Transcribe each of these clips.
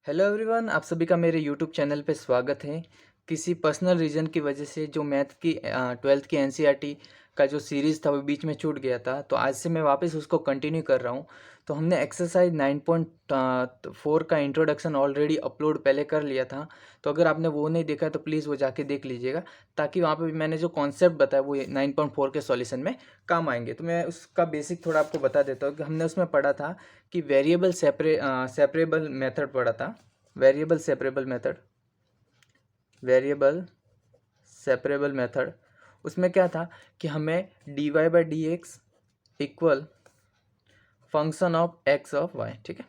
Hello everyone, आप सभी का मेरे यूट्यूब चैनल पे स्वागत है। किसी पर्सनल रीज़न की वजह से जो मैथ की 12th की एनसीईआरटी का जो सीरीज़ था वो बीच में छूट गया था, तो आज से मैं वापस उसको कंटिन्यू कर रहा हूँ। तो हमने एक्सरसाइज 9.4 का इंट्रोडक्शन ऑलरेडी अपलोड पहले कर लिया था। तो अगर आपने वो नहीं देखा है तो प्लीज़ वो जाके देख लीजिएगा, ताकि वहाँ पे भी मैंने जो कॉन्सेप्ट बताया वो 9.4 के सॉल्यूशन में काम आएंगे। तो मैं उसका बेसिक थोड़ा आपको बता देता हूँ कि हमने उसमें पढ़ा था कि वेरिएबल सेपरेबल मेथड पढ़ा था। Variable separable method, variable separable method, उसमें क्या था कि हमें D Y by D x equal function of X of Y, ठीक है।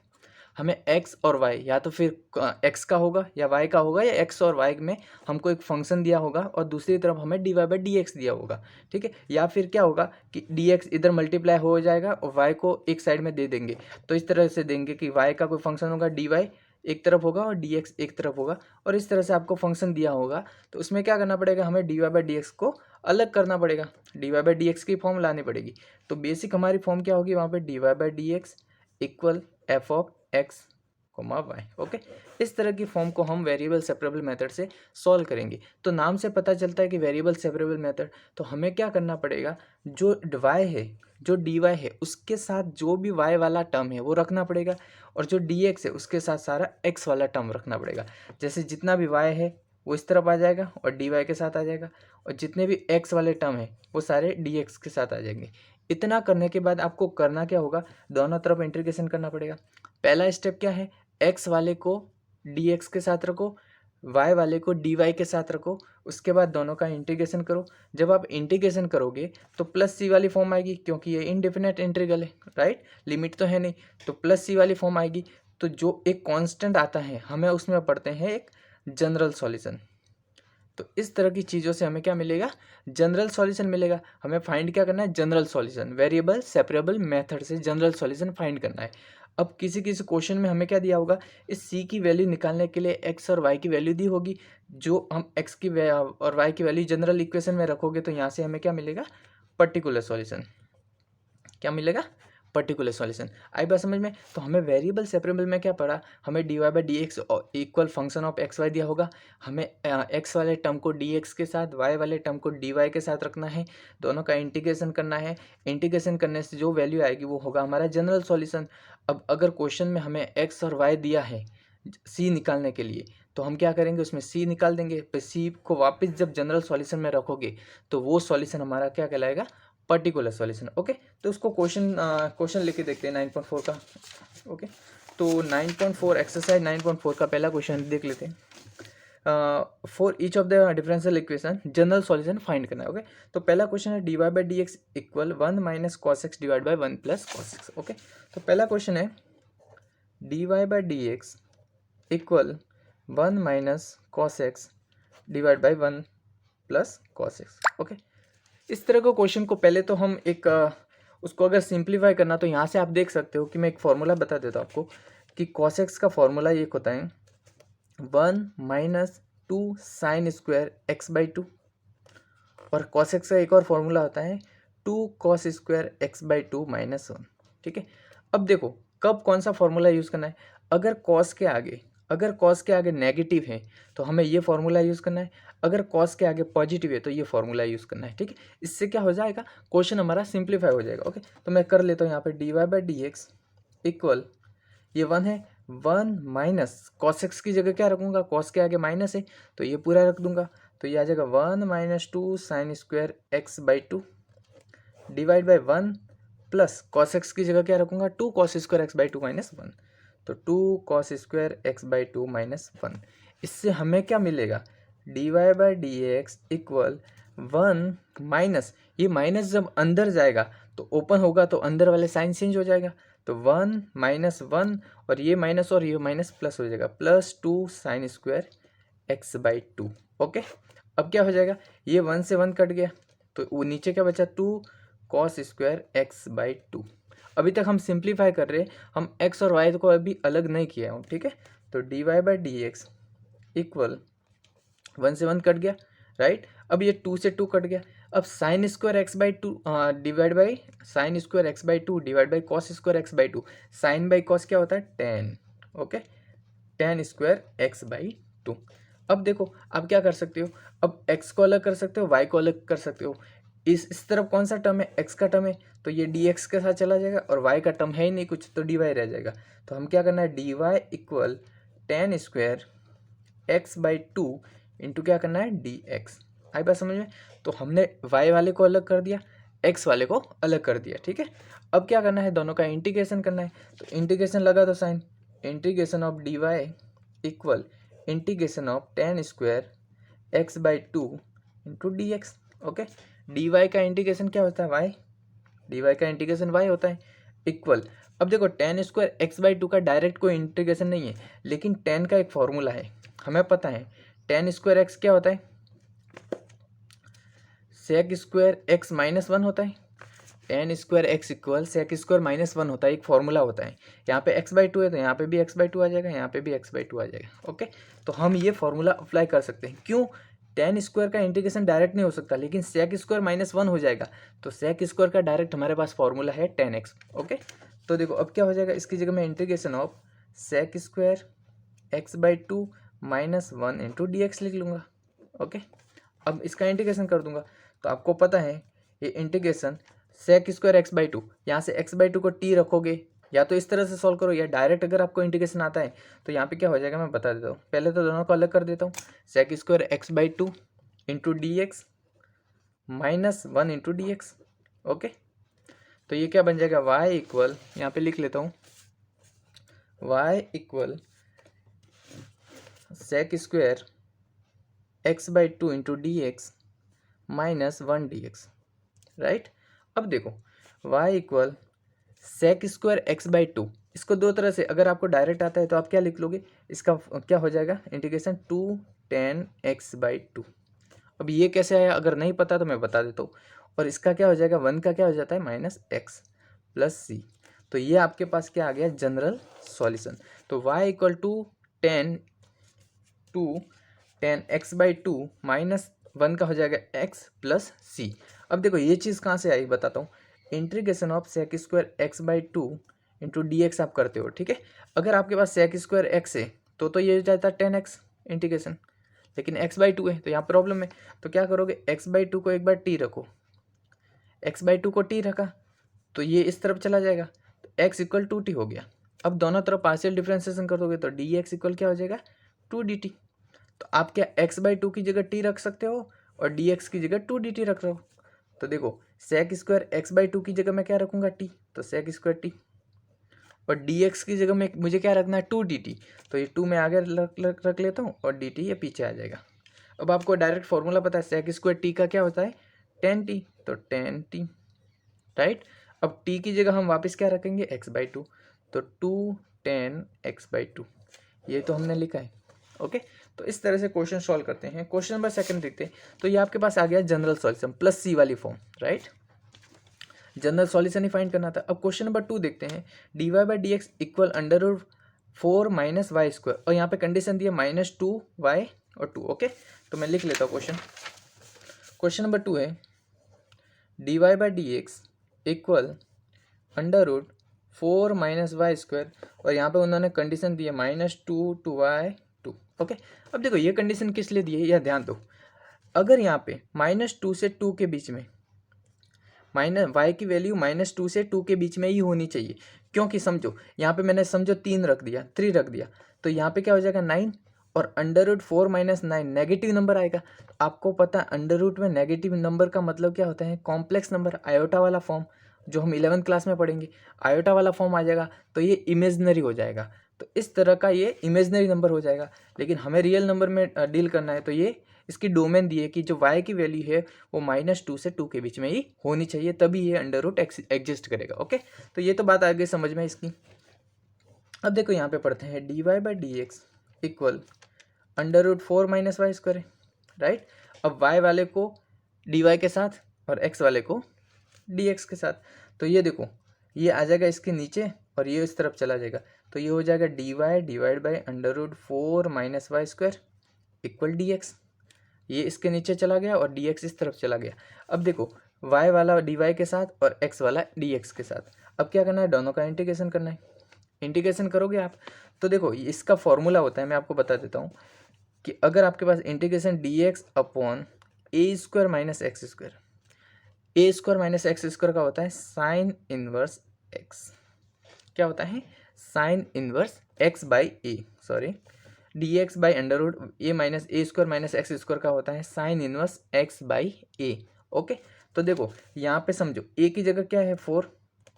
हमें एक्स और वाई या तो फिर एक्स का होगा या वाई का होगा, या एक्स और वाई में हमको एक फंक्शन दिया होगा और दूसरी तरफ हमें D Y by D X दिया होगा, ठीक है। या फिर क्या होगा कि डी एक्स इधर मल्टीप्लाई हो जाएगा और वाई को एक साइड में दे देंगे। तो इस तरह से देंगे कि वाई का कोई फंक्शन होगा, डी वाई एक तरफ होगा और डी एक्स एक तरफ होगा, और इस तरह से आपको फंक्शन दिया होगा। तो उसमें क्या करना पड़ेगा, हमें D Y by D X को अलग करना पड़ेगा, D Y by D x की फॉर्म लानी पड़ेगी। तो बेसिक हमारी फॉर्म क्या होगी वहाँ पे, D Y by D x equal F of X comma Y, okay. इस तरह की फॉर्म को हम वेरिएबल सेपरेबल मेथड से सॉल्व करेंगे। तो नाम से पता चलता है कि वेरिएबल सेपरेबल मेथड, तो हमें क्या करना पड़ेगा, जो वाई है, जो डी वाई है, उसके साथ जो भी वाई वाला टर्म है वो रखना पड़ेगा, और जो डी एक्स है उसके साथ सारा एक्स वाला टर्म रखना पड़ेगा। जैसे जितना भी वाई है वो इस तरफ आ जाएगा और डी वाई के साथ आ जाएगा, और जितने भी एक्स वाले टर्म है वो सारे डी एक्स के साथ आ जाएंगे। इतना करने के बाद आपको करना क्या होगा, दोनों तरफ इंटीग्रेशन करना पड़ेगा। पहला स्टेप क्या है, एक्स वाले को डी एक्स के साथ रखो, वाई वाले को डी वाई के साथ रखो, उसके बाद दोनों का इंटीग्रेशन करो। जब आप इंटीग्रेशन करोगे तो प्लस सी वाली फॉर्म आएगी, क्योंकि ये इनडेफिनेट इंटीग्रल है, राइट, लिमिट तो है नहीं, तो प्लस सी वाली फॉर्म आएगी। तो जो एक कांस्टेंट आता है हमें उसमें पढ़ते हैं एक जनरल सॉल्यूशन। तो इस तरह की चीज़ों से हमें क्या मिलेगा, जनरल सॉल्यूशन मिलेगा। हमें फाइंड क्या करना है, general solution, variable separable method से जनरल सॉल्यूशन फाइंड करना है। अब किसी किसी क्वेश्चन में हमें क्या दिया होगा, इस सी की वैल्यू निकालने के लिए एक्स और वाई की वैल्यू दी होगी। जो हम एक्स की और वाई की वैल्यू जनरल इक्वेशन में रखोगे तो यहाँ से हमें क्या मिलेगा, पर्टिकुलर सॉल्यूशन। क्या मिलेगा, पर्टिकुलर सॉल्यूशन। आई बात समझ में। तो हमें वेरिएबल सेपरेबल में क्या पड़ा, हमें D Y by D x equal function of X Y दिया होगा। हमें एक्स वाले टर्म को डी एक्स के साथ, वाई वाले टर्म को डी वाई के साथ रखना है, दोनों का इंटीग्रेशन करना है। इंटीग्रेशन करने से जो वैल्यू आएगी वो होगा हमारा जनरल सॉल्यूशन। अब अगर क्वेश्चन में हमें एक्स और वाई दिया है सी निकालने के लिए, तो हम क्या करेंगे, उसमें सी निकाल देंगे। फिर सी को वापस जब जनरल सॉल्यूशन में रखोगे तो वो सॉल्यूशन हमारा क्या कहलाएगा, पर्टिकुलर सॉल्यूशन, ओके। तो उसको क्वेश्चन लेके देखते हैं 9.4 का, ओके। तो 9.4 एक्सरसाइज 9.4 का पहला क्वेश्चन देख लेते हैं। For each of the differential equation general solution find करना है, ओके। तो पहला क्वेश्चन है D Y by D x equal 1 minus cos X divide by 1 plus cos X, okay. तो पहला क्वेश्चन है D Y by D x equal 1 minus cos X divide by 1 plus cos X, okay. इस तरह के question को पहले तो हम उसको अगर सिंप्लीफाई करना, तो यहाँ से आप देख सकते हो कि मैं एक फॉर्मूला बता देता हूँ आपको कि कॉस एक्स का फॉर्मूला ये होता है 1 minus 2 sine square x by 2, और कॉस एक्स का एक और फॉर्मूला होता है 2 cos square x by 2 minus 1, ठीक है। अब देखो कब कौन सा फॉर्मूला यूज़ करना है, अगर कॉस के आगे नेगेटिव है तो हमें ये फॉर्मूला यूज़ करना है, अगर कॉस के आगे पॉजिटिव है तो ये फॉर्मूला यूज़ करना है, ठीक है। इससे क्या हो जाएगा, क्वेश्चन हमारा सिंप्लीफाई हो जाएगा, ओके। तो मैं कर लेता हूँ यहाँ पे D Y by D x equal, ये 1 है, 1 माइनस कॉस एक्स की जगह क्या रखूँगा, कॉस के आगे माइनस है तो ये पूरा रख दूंगा, तो ये आ जाएगा 1 minus 2 sine square x by 2 divide by 1 plus cos X की जगह क्या रखूँगा, 2 cos square x by 2 minus 1, तो 2 cos square x by 2 minus 1। इससे हमें क्या मिलेगा, D Y by D x equal 1 minus, ये माइनस जब अंदर जाएगा तो ओपन होगा तो अंदर वाले साइन चेंज हो जाएगा, तो 1 माइनस 1 और ये माइनस प्लस हो जाएगा, plus 2 sine square x by 2, okay. अब क्या हो जाएगा, ये 1 से 1 कट गया तो वो नीचे क्या बचा, 2 कॉस स्क्वायर एक्स बाई 2। अभी तक हम सिंप्लीफाई कर रहे हैं, हम एक्स और वाई को अभी अलग नहीं किया हूँ, ठीक है। तो D Y by D x equal 1 से 1 कट गया, राइट। अब ये 2 से 2 कट गया, अब sine square x by 2 divide by sine square x by 2 divide by cos square x by 2, sine by cos क्या होता है 10, okay. tan square x by two. अब देखो आप क्या कर सकते हो, अब x को अलग कर सकते हो, y को अलग कर सकते हो। इस तरफ कौन सा टर्म है, x का टर्म है, तो ये dx के साथ चला जाएगा, और y का टर्म है ही नहीं कुछ, तो dy रह जाएगा। तो हम क्या करना है, dy equal tan square x by two into क्या करना है, dx। आई बात समझ में। तो हमने y वाले को अलग कर दिया, x वाले को अलग कर दिया, ठीक है। अब क्या करना है, दोनों का इंटीग्रेशन करना है। तो इंटीग्रेशन लगा दो sign, integration of dy equal integration of tan square x by two into D x. Okay, d y का इंटीग्रेशन क्या होता है, वाई, डी वाई का इंटीग्रेशन वाई होता है, इक्वल। अब देखो tan square x by two का डायरेक्ट कोई इंटीग्रेशन नहीं है, लेकिन tan का एक फॉर्मूला है, हमें पता है tan स्क्वायर एक्स क्या होता है, sec square x minus one होता है। tan square x equal sec square minus one होता है, एक फॉर्मूला होता है। यहाँ पे x बाई टू है तो यहाँ पे भी x बाई टू आ जाएगा, यहाँ पे भी x बाई टू आ जाएगा। ओके, तो हम ये फॉर्मूला अप्लाई कर सकते हैं। क्यों, tan स्क्वायर का इंटीग्रेशन डायरेक्ट नहीं हो सकता, लेकिन सेक स्क्वायर माइनस वन हो जाएगा, तो सेक स्क्वायर का डायरेक्ट हमारे पास फॉर्मूला है tan x। ओके, तो देखो अब क्या हो जाएगा, इसकी जगह मैं integration of sec square x by two minus one into D x लिख लूँगा। ओके, अब इसका इंटीग्रेशन कर दूंगा, तो आपको पता है ये integration sec square x by two, यहाँ से एक्स बाई टू को टी रखोगे, या तो इस तरह से सॉल्व करो, या डायरेक्ट अगर आपको इंटीग्रेशन आता है तो यहाँ पे क्या हो जाएगा मैं बता देता हूँ। पहले तो दोनों को अलग कर देता हूँ, sec square x by two into D x minus one into D x. Okay, तो ये क्या बन जाएगा, वाई इक्वल, यहाँ पे लिख लेता हूँ, y equal sec square x by two into D x minus one d x, right. अब देखो y equal sec square x by two, इसको दो तरह से, अगर आपको डायरेक्ट आता है तो आप क्या लिख लोगे, इसका क्या हो जाएगा, integration two tan x by two. अब ये कैसे आया, अगर नहीं पता तो मैं बता देता हूँ। और इसका क्या हो जाएगा, वन का क्या हो जाता है, माइनस एक्स प्लस सी। तो ये आपके पास क्या आ गया, जनरल सॉल्यूशन। तो y equal two tan x by two minus one का हो जाएगा एक्स प्लस सी। अब देखो ये चीज़ कहाँ से आई बताता हूँ, integration of sec square x by two into D x आप करते हो, ठीक है। अगर आपके पास सेक स्क्वायर एक्स है तो ये हो जाता है टेन एक्स इंटीग्रेशन, लेकिन एक्स बाई टू है तो यहाँ प्रॉब्लम है। तो क्या करोगे, एक्स बाई टू को एक बार टी रखो, एक्स बाई टू को टी रखा तो ये इस तरफ चला जाएगा, तो एक्स इक्वल टू टी हो गया। अब दोनों तरफ पार्शियल डिफ्रेंसिएशन कर दोगे तो डी एक्स इक्वल क्या हो जाएगा, टू डी टी। तो आप क्या एक्स बाई टू की जगह टी रख सकते हो और डी एक्स की जगह टू डी टी रख रहे हो। तो देखो sec square x by two की जगह मैं क्या रखूँगा, टी, तो सेक स्क्वायर टी, और डी एक्स की जगह में मुझे क्या रखना है, टू डी टी, तो ये टू मैं आगे रख लेता हूँ और डी टी ये पीछे आ जाएगा। अब आपको डायरेक्ट फॉर्मूला पता है, सेक स्क्वायर टी का क्या होता है, टेन टी, तो टेन टी, राइट। अब टी की जगह हम वापस क्या रखेंगे, एक्स बाई टू, तो two tan x by two, ये तो हमने लिखा है। ओके, तो इस तरह से क्वेश्चन सॉल्व करते हैं। क्वेश्चन नंबर सेकंड देखते हैं, तो ये आपके पास आ गया जनरल सॉल्यूशन प्लस सी वाली फॉर्म, राइट। जनरल सॉल्यूशन ही फाइंड करना था। अब क्वेश्चन नंबर टू देखते हैं, d Y by D x equal under root four minus y square, और यहाँ पे कंडीशन दी है माइनस टू वाई और टू। ओके, तो मैं लिख लेता हूँ क्वेश्चन। क्वेश्चन नंबर टू है, D Y by D x equal under root four minus y square, और यहाँ पे उन्होंने कंडीशन दी है minus two two y two. Okay, अब देखो ये कंडीशन किस लिए दी है, यह ध्यान दो। अगर यहाँ पे माइनस टू से टू के बीच में, माइनस वाई की वैल्यू माइनस टू से टू के बीच में ही होनी चाहिए, क्योंकि समझो यहाँ पे मैंने समझो तीन रख दिया, थ्री रख दिया, तो यहाँ पे क्या हो जाएगा, नाइन, और under root four minus nine negative number आएगा। तो आपको पता है अंडर रूट में नेगेटिव नंबर का मतलब क्या होता है, कॉम्प्लेक्स नंबर, आयोटा वाला फॉर्म, जो हम 11th क्लास में पढ़ेंगे, आयोटा वाला फॉर्म आ जाएगा, तो ये इमेजनरी हो जाएगा। तो इस तरह का ये इमेजनरी नंबर हो जाएगा, लेकिन हमें रियल नंबर में डील करना है, तो ये इसकी डोमेन दी है कि जो y की वैल्यू है वो माइनस टू से टू के बीच में ही होनी चाहिए, तभी ये अंडर रूट एग्जिस्ट करेगा। ओके, तो ये तो बात आ गई समझ में इसकी। अब देखो यहाँ पे पढ़ते हैं, d Y by D x equal under root four minus y square, right. अब y वाले को डी वाई के साथ और x वाले को डी एक्स के साथ, तो ये देखो ये आ जाएगा इसके नीचे और ये इस तरफ चला जाएगा, तो ये हो जाएगा D Y divide by under root four minus y square equal D x. ये इसके नीचे चला गया और डी एक्स इस तरफ चला गया। अब देखो y वाला डी वाई के साथ और x वाला डी एक्स के साथ, अब क्या करना है, दोनों का इंटीग्रेशन करना है। इंटीग्रेशन करोगे आप तो देखो इसका फॉर्मूला होता है, मैं आपको बता देता हूँ कि अगर आपके पास integration d x upon a square minus x square, a square minus x square का होता है साइन इनवर्स एक्स, क्या होता है sine inverse x by a, sorry d x by under root a minus a square minus x square का होता है sine inverse x by a. Okay, तो देखो यहाँ पे समझो ए की जगह क्या है 4,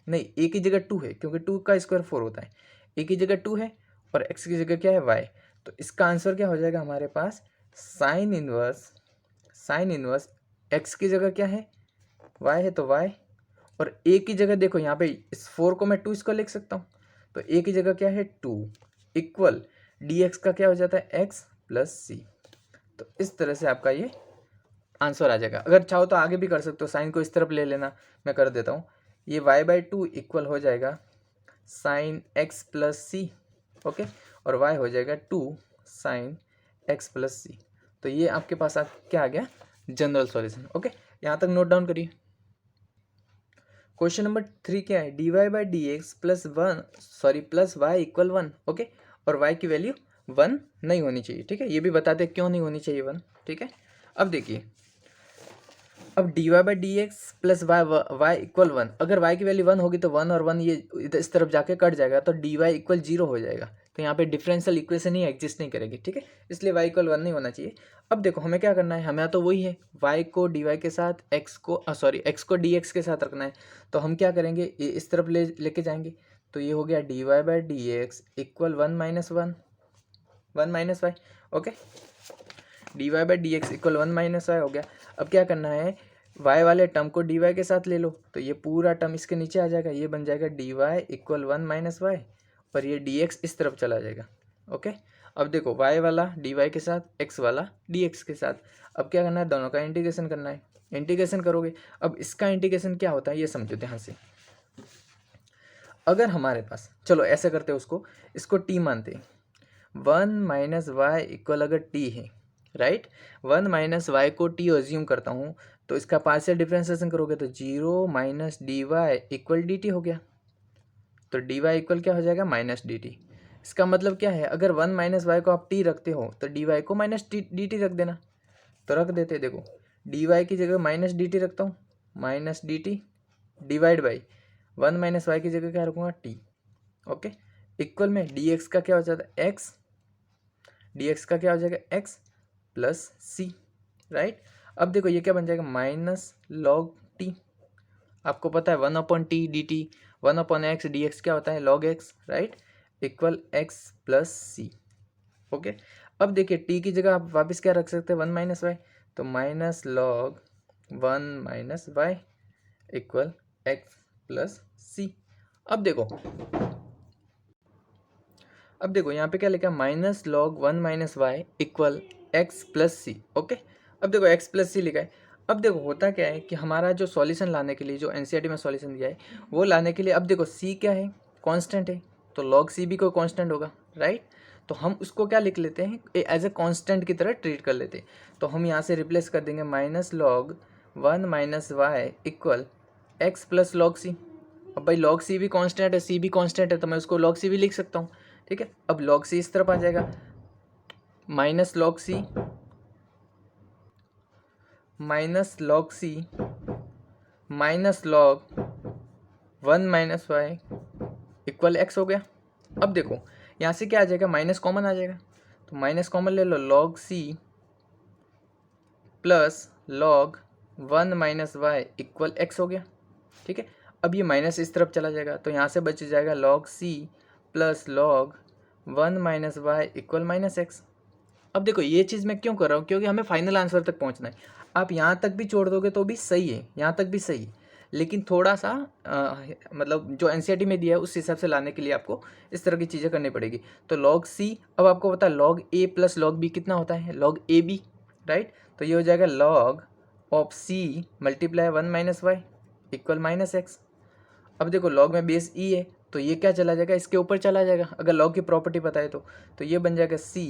नहीं ए की जगह 2 है क्योंकि 2 का स्क्वायर 4 होता है, ए की जगह 2 है और एक्स की जगह क्या है y, तो इसका आंसर क्या हो जाएगा हमारे पास साइन इनवर्स एक्स की जगह क्या है y है तो y, और a की जगह देखो यहाँ पे इस 4 को मैं 2 इसको लिख सकता हूँ, तो a की जगह क्या है 2 इक्वल dx का क्या हो जाता है x प्लस सी। तो इस तरह से आपका ये आंसर आ जाएगा। अगर चाहो तो आगे भी कर सकते हो, साइन को इस तरफ ले लेना, मैं कर देता हूँ, ये y/2 इक्वल हो जाएगा sign x plus C, okay, और y हो जाएगा 2 साइन x प्लस सी। तो ये आपके पास क्या आ गया जनरल सॉल्यूशन। ओके, यहाँ तक नोट डाउन करिए। क्वेश्चन नंबर 3 क्या है, dy by D x plus y equal 1, okay, और y की वैल्यू 1 नहीं होनी चाहिए, ठीक है, ये भी बताते हैं क्यों नहीं होनी चाहिए 1, ठीक है। अब देखिए, अब dy by D x plus y equal 1, अगर y की वैल्यू 1 होगी तो 1 और 1 ये इस तरफ जाके कट जाएगा, तो dy इक्वल 0 हो जाएगा, तो यहाँ पे डिफरेंशियल इक्वेशन ही एग्जिस्ट नहीं करेगी, ठीक है, इसलिए y इक्वल 1 नहीं होना चाहिए। अब देखो हमें क्या करना है, हमें तो वही है y को dy के साथ x को dx के साथ रखना है, तो हम क्या करेंगे ये इस तरफ लेके जाएंगे, तो ये हो गया dy by D x equal 1 minus y, okay, dy by D x equal 1 minus y हो गया। अब क्या करना है, y वाले टर्म को dy के साथ ले लो, तो ये पूरा टर्म इसके नीचे आ जाएगा, ये बन जाएगा dy इक्वल 1 माइनस वाई, और ये dx इस तरफ चला जाएगा, ओके। अब देखो y वाला dy के साथ, x वाला dx के साथ, अब क्या करना है, दोनों का इंटीग्रेशन करना है, इंटीग्रेशन करोगे। अब इसका इंटीग्रेशन क्या होता है ये समझो ध्यान से। अगर हमारे पास, चलो ऐसे करते हैं, इसको t मानते हैं, 1 माइनस वाई इक्वल अगर t है, राइट, 1 माइनस वाई को t अज्यूम करता हूँ, तो इसका पार्शियल डिफरेंशिएशन करोगे तो 0 minus D Y equal D t हो गया, तो डी वाई इक्वल क्या हो जाएगा माइनस डी टी। इसका मतलब क्या है, अगर 1 माइनस वाई को आप t रखते हो तो डी वाई को माइनस डी टी रख देना, तो रख देते, देखो डी वाई की जगह माइनस डी टी रखता हूँ, minus d t divide by 1 minus Y की जगह क्या रखूँगा t, ओके, इक्वल में डी एक्स का क्या हो जाता है x, डी एक्स का क्या हो जाएगा x प्लस सी, राइट। अब देखो ये क्या बन जाएगा माइनस लॉग टी, आपको पता है 1/t dt, 1/x dx क्या होता है log x, right, equal x plus C, okay. अब देखिए t की जगह आप वापस क्या रख सकते हैं 1 माइनस वाई, तो minus log 1 minus Y equal x plus C. अब देखो यहाँ पे क्या लिखा, minus log 1 minus Y equal X plus C, okay. अब देखो x प्लस सी लिखा है। अब देखो होता क्या है कि हमारा जो सॉल्यूशन लाने के लिए, जो एनसीईआरटी में सॉल्यूशन दिया है वो लाने के लिए, अब देखो c क्या है कांस्टेंट है, तो log c भी कोई कांस्टेंट होगा, राइट, तो हम उसको क्या लिख लेते हैं एज ए कांस्टेंट की तरह ट्रीट कर लेते हैं, तो हम यहाँ से रिप्लेस कर देंगे minus log 1 minus Y equal X plus log C. अब भाई log c भी कांस्टेंट है, c भी कांस्टेंट है, तो मैं उसको log c भी लिख सकता हूँ, ठीक है। अब log c इस तरफ आ जाएगा, minus log c minus log 1 minus Y equal x हो गया। अब देखो यहाँ से क्या आ जाएगा, माइनस कॉमन आ जाएगा, तो माइनस कॉमन ले लो, log c plus log 1 minus Y equal x हो गया, ठीक है। अब ये माइनस इस तरफ चला जाएगा, तो यहाँ से बच जाएगा log c plus log 1 minus Y equal minus x. अब देखो ये चीज़ मैं क्यों कर रहा हूँ, क्योंकि हमें फाइनल आंसर तक पहुँचना है। आप यहाँ तक भी छोड़ दोगे तो भी सही है, यहाँ तक भी सही है, लेकिन थोड़ा सा मतलब जो एनसीईआरटी में दिया है उस हिसाब से लाने के लिए आपको इस तरह की चीज़ें करनी पड़ेगी। तो log c, अब आपको पता है log a plus log b कितना होता है, log a b, राइट, तो ये हो जाएगा log of c multiply 1 minus Y equal minus x. अब देखो log में बेस e है, तो ये क्या चला जाएगा, इसके ऊपर चला जाएगा, अगर log की प्रॉपर्टी पता है तो ये बन जाएगा c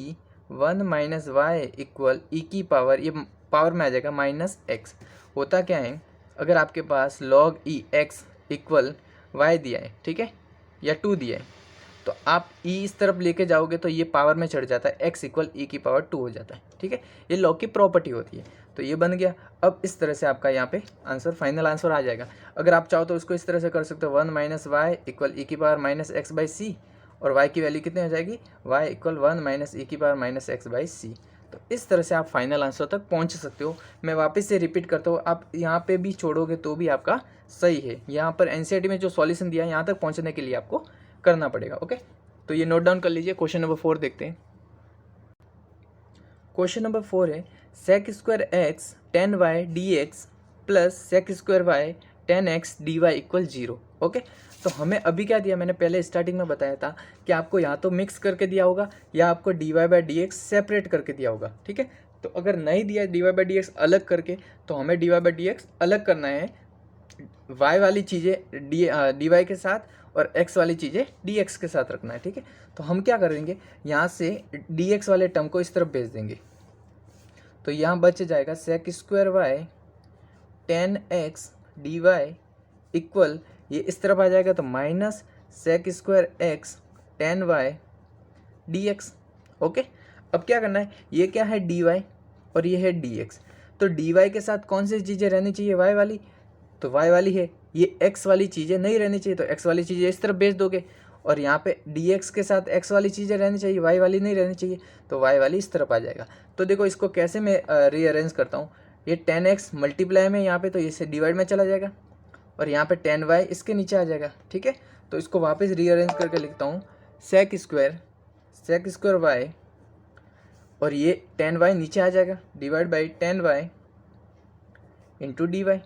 1 माइनस वाई इक्वल ई की पावर, ये पावर में आ जाएगा माइनस एक्स। होता क्या है, अगर आपके पास log e x equal y दिया है, ठीक है, या 2 दिया है, तो आप e इस तरफ लेके जाओगे तो ये पावर में चढ़ जाता है, x इक्वल e की पावर 2 हो जाता है, ठीक है। ये लॉग की प्रॉपर्टी होती है। तो ये बन गया। अब इस तरह से आपका यहाँ पे आंसर, फाइनल आंसर आ जाएगा। अगर आप चाहो तो इसको इस तरह से कर सकते हो, 1 माइनस वाई इक्वल ई की पावर माइनस एक्स बाई सी, और y की वैल्यू कितनी हो जाएगी, y इक्वल 1 माइनस ई की पावर माइनस एक्स बाई सी। तो इस तरह से आप फाइनल आंसर तक पहुंच सकते हो। मैं वापस से रिपीट करता हूँ, आप यहाँ पे भी छोड़ोगे तो भी आपका सही है। यहाँ पर एनसीईआरटी में जो सॉल्यूशन दिया है यहाँ तक पहुँचने के लिए आपको करना पड़ेगा। ओके, तो ये नोट डाउन कर लीजिए। क्वेश्चन नंबर 4 देखते हैं। क्वेश्चन नंबर 4 है sec square x 10y dx plus sec square y 10x dy equal 0। Okay, तो हमें अभी क्या दिया, मैंने पहले स्टार्टिंग में बताया था कि आपको या तो मिक्स करके दिया होगा या आपको dy बाई dx सेपरेट करके दिया होगा, ठीक है। तो अगर नहीं दिया dy बाई dx अलग करके, तो हमें dy बाई dx अलग करना है, y वाली चीज़ें dy के साथ और x वाली चीज़ें dx के साथ रखना है, ठीक है। तो हम क्या करेंगे, यहाँ से dx वाले टर्म को इस तरफ भेज देंगे, तो यहाँ बच जाएगा sec square y 10x dy equal, ये इस तरफ आ जाएगा तो minus sec square x 10y dx। Okay, अब क्या करना है, ये क्या है dy और ये है dx, तो dy के साथ कौन सी चीज़ें रहनी चाहिए, y वाली, तो y वाली है। ये x वाली चीज़ें नहीं रहनी चाहिए, तो x वाली चीज़ें इस तरफ भेज दोगे, और यहाँ पे dx के साथ x वाली चीज़ें रहनी चाहिए, y वाली नहीं रहनी चाहिए, तो y वाली इस तरफ आ जाएगा। तो देखो इसको कैसे मैं रीअरेंज करता हूँ, ये 10x मल्टीप्लाई में यहाँ पे, तो इसे डिवाइड में चला जाएगा, और यहाँ पे 10y इसके नीचे आ जाएगा, ठीक है। तो इसको वापस रीअरेंज करके लिखता हूँ, सेक स्क्वायर वाई, और ये 10y नीचे आ जाएगा, divide by 10y into d y.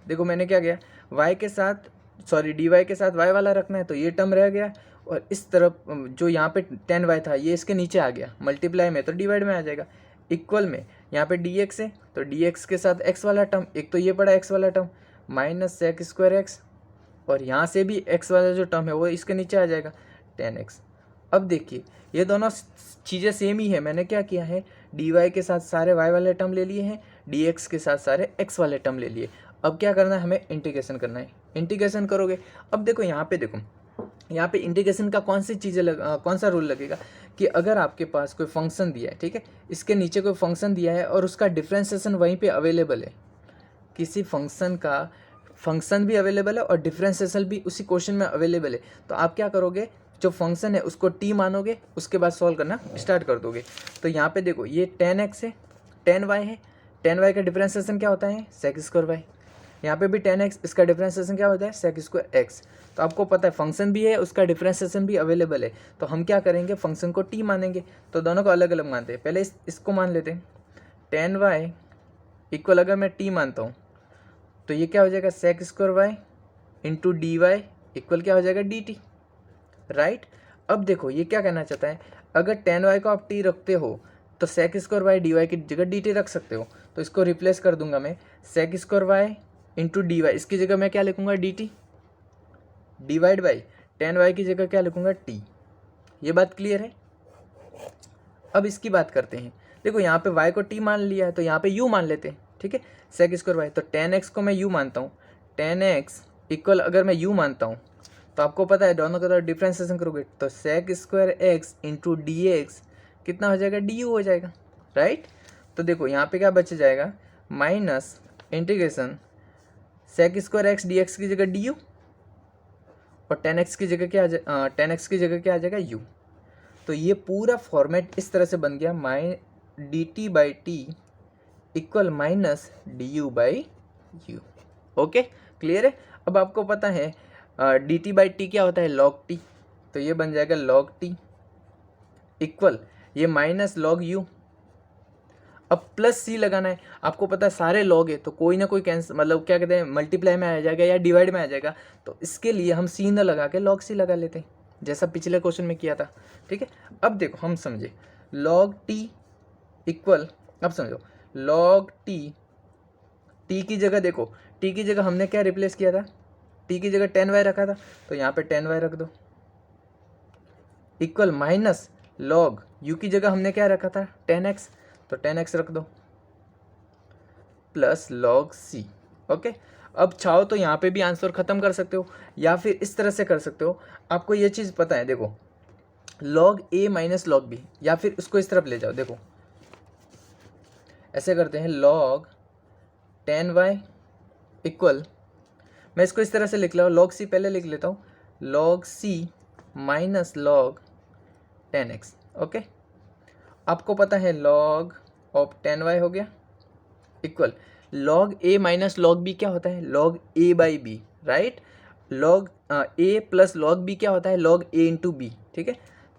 देखो मैंने क्या किया, y के साथ dy के साथ y वाला रखना है, तो ये टर्म रह गया, और इस तरफ जो यहाँ पे 10y था ये इसके नीचे आ गया, मल्टीप्लाई में तो डिवाइड में आ जाएगा, इक्वल में यहाँ पे dx है, तो dx के साथ x वाला टर्म, एक तो ये पड़ा x वाला term, minus sec square x, और यहाँ से भी x वाला जो टर्म है वो इसके नीचे आ जाएगा 10x। अब देखिए ये दोनों चीज़ें सेम ही है, मैंने क्या किया है, dy के साथ सारे y वाले टर्म ले लिए हैं, dx के साथ सारे x वाले टर्म ले लिए। अब क्या करना है, हमें इंटीग्रेशन करना है। इंटीग्रेशन करोगे, अब देखो यहाँ पे, देखो यहाँ पे इंटीग्रेशन का कौन सा रूल लगेगा कि अगर आपके पास कोई फंक्शन दिया है, ठीक है, इसके नीचे कोई फंक्शन दिया है और उसका डिफ्रेंसिएशन वहीं पे अवेलेबल है, किसी फंक्शन का फंक्शन भी अवेलेबल है और डिफ्रेंसिएशन भी उसी क्वेश्चन में अवेलेबल है, तो आप क्या करोगे, जो फंक्शन है उसको t मानोगे, उसके बाद सॉल्व करना स्टार्ट कर दोगे। तो यहाँ पे देखो ये 10x है, 10y है, 10y का डिफ्रेंसिएशन क्या होता है, सेक स्क्वायर वाई, यहाँ पे भी 10x, इसका डिफ्रेंसिएशन क्या होता है, सेक स्क्वायर एक्स। तो आपको पता है फंक्शन भी है, उसका डिफ्रेंसिएशन भी अवेलेबल है, तो हम क्या करेंगे, फंक्शन को t मानेंगे, तो दोनों को अलग अलग मानते हैं। पहले इसको मान लेते हैं, 10y इक्वल, अगर मैं t मानता हूँ तो ये क्या हो जाएगा, sec square y into d Y equal क्या हो जाएगा, डी टी, राइट। अब देखो ये क्या कहना चाहता है, अगर 10y को आप t रखते हो तो sec square Y D y की जगह डी टी रख सकते हो, तो इसको रिप्लेस कर दूंगा मैं, sec square y into d y, इसकी जगह मैं क्या लिखूंगा, D t, divide by 10y की जगह क्या लिखूंगा, t। ये बात क्लियर है। अब इसकी बात करते हैं, देखो यहाँ पे y को t मान लिया है, तो यहाँ पे u मान लेते हैं, ठीक है, सेक स्क्वायर वाई, तो 10x को मैं u मानता हूँ, 10x इक्वल, अगर मैं u मानता हूँ तो आपको पता है दोनों का तो डिफ्रेंसिएशन करोगे तो sec square x into D x कितना हो जाएगा, डी यू हो जाएगा, राइट। तो देखो यहाँ पे क्या बच जाएगा, minus integration sec square x d x की जगह डी यू, और 10x की जगह क्या 10x की जगह क्या आ जाएगा, u। तो ये पूरा फॉर्मेट इस तरह से बन गया, my D T by T equal minus D U by U. Okay, clear है। अब आपको पता है डी टी बाई टी क्या होता है, लॉग टी, तो ये बन जाएगा लॉग टी इक्वल ये माइनस लॉग यू। अब प्लस सी लगाना है, आपको पता है सारे लॉग है तो कोई ना कोई कैंसिल, मतलब क्या कहते हैं, मल्टीप्लाई में आ जाएगा या डिवाइड में आ जाएगा, तो इसके लिए हम सी न लगा के लॉग सी लगा लेते हैं, जैसा पिछले क्वेश्चन में किया था, ठीक है। अब देखो हम समझे, लॉग टी इक्वल, अब समझो लॉग टी, टी की जगह देखो, टी की जगह हमने क्या रिप्लेस किया था, टी की जगह 10y रखा था, तो यहाँ पे 10y रख दो, इक्वल माइनस लॉग यू की जगह हमने क्या रखा था, 10x, तो 10x रख दो, प्लस लॉग सी। ओके, अब चाहो तो यहाँ पे भी आंसर खत्म कर सकते हो या फिर इस तरह से कर सकते हो। आपको ये चीज़ पता है, देखो log a minus log b, या फिर उसको इस तरफ ले जाओ, देखो ऐसे करते हैं, log 10y इक्वल, मैं इसको इस तरह से लिख रहा हूँ, log c पहले लिख लेता हूँ, log c minus log 10x। Okay, आपको पता है log ऑफ 10y हो गया इक्वल log a minus log b क्या होता है, log a by b, right. log a plus log b क्या होता है, log a इंटू बी, ठीक है।